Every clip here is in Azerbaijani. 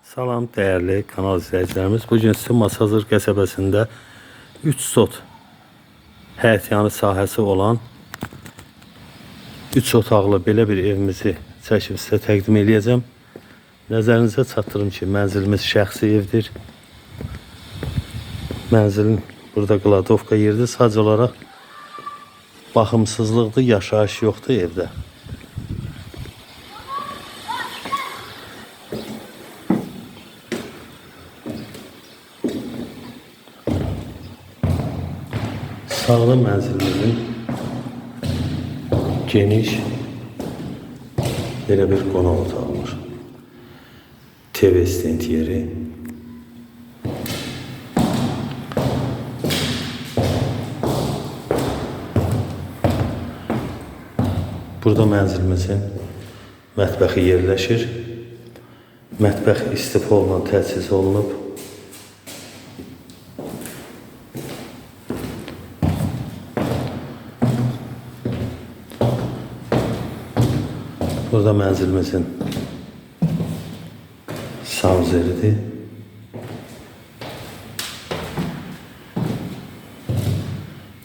Salam değerli kanal izləyicilərimiz. Bugün sizin Masazır qəsəbəsində 3 sot həyətyanı sahəsi olan 3 otaqlı belə bir evimizi çəkib sizə təqdim edəcəm. Nəzərinizə çatdırım ki, mənzilimiz şəxsi evdir. Mənzilin burada qladovka yeridir. Sadəcə olaraq baxımsızlıqdır, yaşayış yoxdur evdə. Sağda mənzilimizin geniş belə bir qonaq otağı var. TV stend yeri. Burada mənzilimizin mətbəxi yerləşir. Mətbəx istifalı təchiz olunub. Burada mənzilimizin sauzeridir.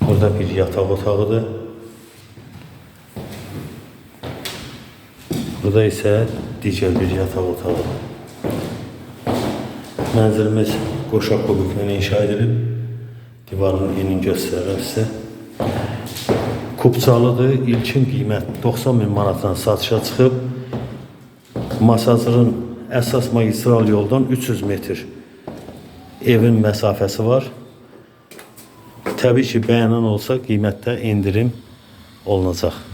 Burada bir yataq otağıdır. Burada isə digər bir yataq otağıdır. Mənzilimiz qoşaq kubiklə inşa edilib. Divarın enini göstərirəm sizə. Kupçalıdır. İlkin qiymət 90.000 manatdan satışa çıxıb. Masazırın əsas magistral yoldan 300 metr evin məsafəsi var. Təbii ki, bəyənən olsa qiymətdə endirim olunacaq.